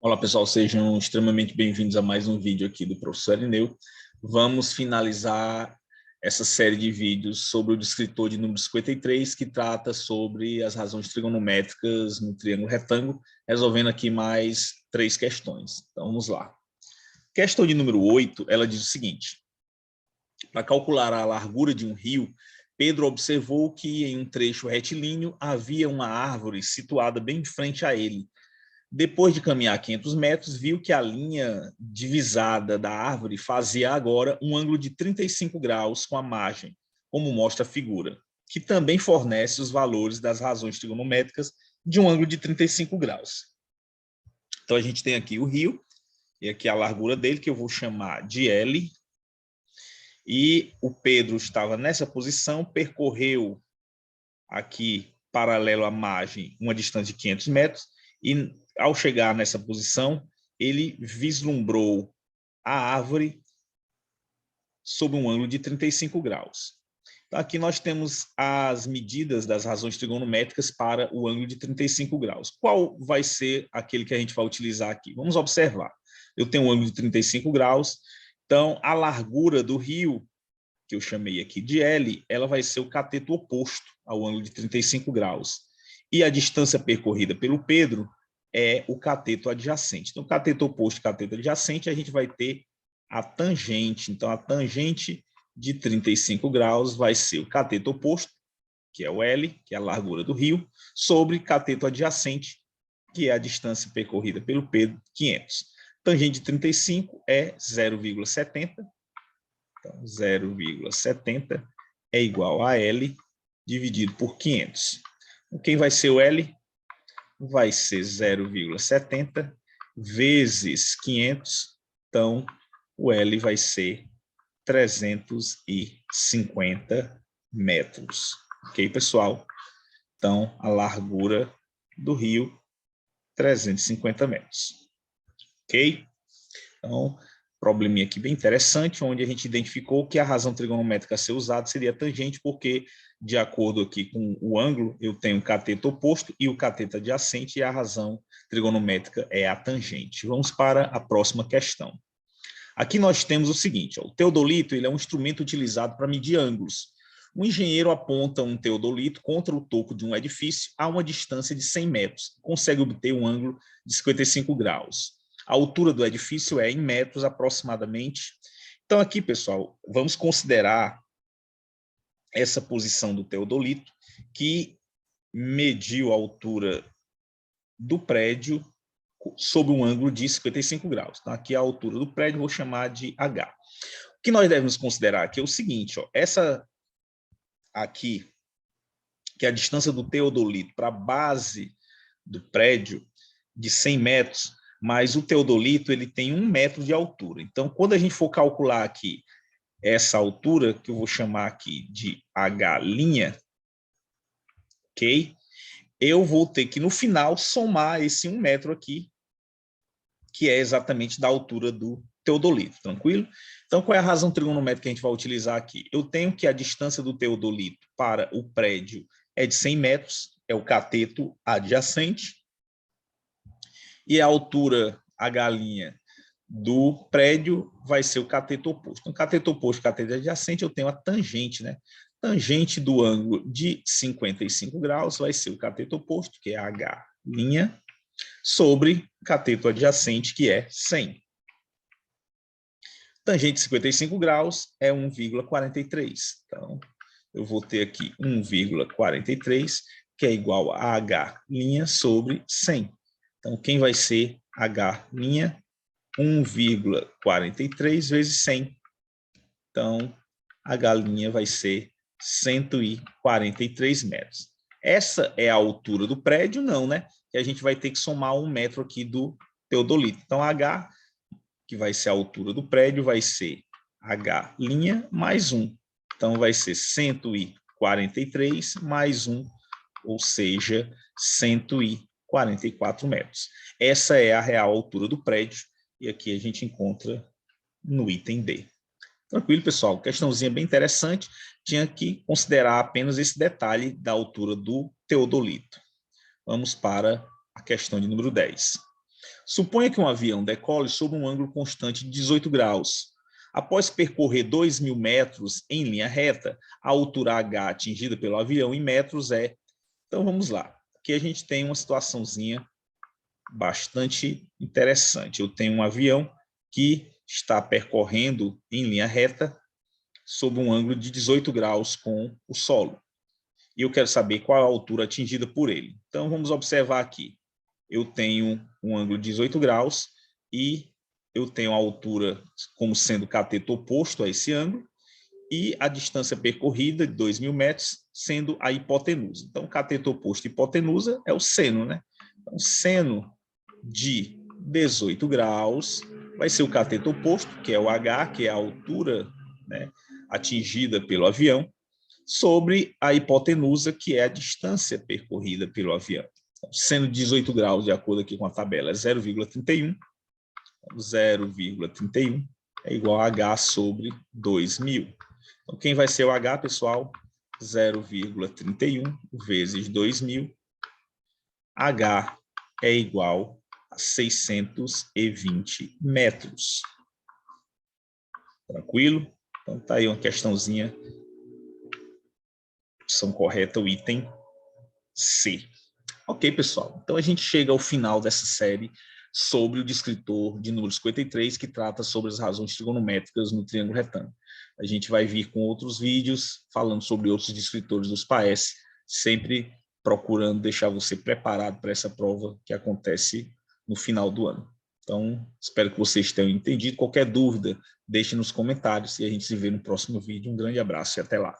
Olá pessoal, sejam extremamente bem-vindos a mais um vídeo aqui do professor Irineu. Vamos finalizar essa série de vídeos sobre o descritor de número 53, que trata sobre as razões trigonométricas no triângulo retângulo, resolvendo aqui mais 3 questões. Então vamos lá. Questão de número 8, ela diz o seguinte: para calcular a largura de um rio, Pedro observou que em um trecho retilíneo havia uma árvore situada bem de frente a ele. Depois de caminhar 500 metros, viu que a linha divisada da árvore fazia agora um ângulo de 35 graus com a margem, como mostra a figura, que também fornece os valores das razões trigonométricas de um ângulo de 35 graus. Então, a gente tem aqui o rio, e aqui a largura dele, que eu vou chamar de L, e o Pedro estava nessa posição, percorreu aqui, paralelo à margem, uma distância de 500 metros, e ao chegar nessa posição, ele vislumbrou a árvore sob um ângulo de 35 graus. Então, aqui nós temos as medidas das razões trigonométricas para o ângulo de 35 graus. Qual vai ser aquele que a gente vai utilizar aqui? Vamos observar. Eu tenho um ângulo de 35 graus, então a largura do rio, que eu chamei aqui de L, ela vai ser o cateto oposto ao ângulo de 35 graus. E a distância percorrida pelo Pedro é o cateto adjacente. Então, cateto oposto e cateto adjacente, a gente vai ter a tangente. Então, a tangente de 35 graus vai ser o cateto oposto, que é o L, que é a largura do rio, sobre cateto adjacente, que é a distância percorrida pelo Pedro, 500. Tangente de 35 é 0,70. Então, 0,70 é igual a L dividido por 500. Quem vai ser o L? Vai ser 0,70 vezes 500, então o L vai ser 350 metros. Ok, pessoal? Então, a largura do rio, 350 metros. Ok? Então, probleminha aqui bem interessante, onde a gente identificou que a razão trigonométrica a ser usada seria a tangente, porque, de acordo aqui com o ângulo, eu tenho o cateto oposto e o cateto adjacente, e a razão trigonométrica é a tangente. Vamos para a próxima questão. Aqui nós temos o seguinte: o teodolito ele é um instrumento utilizado para medir ângulos. O engenheiro aponta um teodolito contra o topo de um edifício a uma distância de 100 metros. Consegue obter um ângulo de 55 graus. A altura do edifício é em metros aproximadamente. Então aqui, pessoal, vamos considerar essa posição do teodolito, que mediu a altura do prédio sob um ângulo de 55 graus. Então aqui a altura do prédio, vou chamar de H. O que nós devemos considerar aqui é o seguinte, ó, essa aqui, que é a distância do teodolito para a base do prédio, de 100 metros, mas o teodolito ele tem 1 metro de altura. Então, quando a gente for calcular aqui essa altura, que eu vou chamar aqui de H', ok? Eu vou ter que, no final, somar esse 1 metro aqui, que é exatamente da altura do teodolito, tranquilo? Então, qual é a razão trigonométrica que a gente vai utilizar aqui? Eu tenho que a distância do teodolito para o prédio é de 100 metros, é o cateto adjacente, e a altura H' do prédio vai ser o cateto oposto. Então, cateto oposto e cateto adjacente, eu tenho a tangente, né? Tangente do ângulo de 55 graus vai ser o cateto oposto, que é H', sobre cateto adjacente, que é 100. Tangente de 55 graus é 1,43. Então, eu vou ter aqui 1,43, que é igual a H' sobre 100. Então, quem vai ser H'? 1,43 vezes 100. Então, H' vai ser 143 metros. Essa é a altura do prédio? Não, né? Que a gente vai ter que somar 1 metro aqui do teodolito. Então, H, que vai ser a altura do prédio, vai ser H' mais 1. Então, vai ser 143 mais 1, ou seja, 144 metros. Essa é a real altura do prédio, e aqui a gente encontra no item D. Tranquilo, pessoal? Questãozinha bem interessante. Tinha que considerar apenas esse detalhe da altura do teodolito. Vamos para a questão de número 10. Suponha que um avião decole sob um ângulo constante de 18 graus. Após percorrer 2.000 metros em linha reta, a altura H atingida pelo avião em metros é... Então, vamos lá. Aqui a gente tem uma situaçãozinha bastante interessante. Eu tenho um avião que está percorrendo em linha reta sob um ângulo de 18 graus com o solo. E eu quero saber qual a altura atingida por ele. Então, vamos observar aqui. Eu tenho um ângulo de 18 graus e eu tenho a altura como sendo cateto oposto a esse ângulo e a distância percorrida de 2.000 metros sendo a hipotenusa. Então, cateto oposto e hipotenusa é o seno, né? Então, seno de 18 graus vai ser o cateto oposto, que é o H, que é a altura, né, atingida pelo avião, sobre a hipotenusa, que é a distância percorrida pelo avião. Então, seno de 18 graus, de acordo aqui com a tabela, é 0,31. 0,31 é igual a H sobre 2.000. Então, quem vai ser o H, pessoal? 0,31 vezes 2.000. H é igual a 620 metros. Tranquilo? Então, tá aí uma questãozinha. Opção correta, o item C. Ok, pessoal. Então, a gente chega ao final dessa série sobre o descritor de número 53, que trata sobre as razões trigonométricas no triângulo retângulo. A gente vai vir com outros vídeos falando sobre outros descritores dos PAES, sempre procurando deixar você preparado para essa prova que acontece no final do ano. Então, espero que vocês tenham entendido. Qualquer dúvida, deixe nos comentários e a gente se vê no próximo vídeo. Um grande abraço e até lá.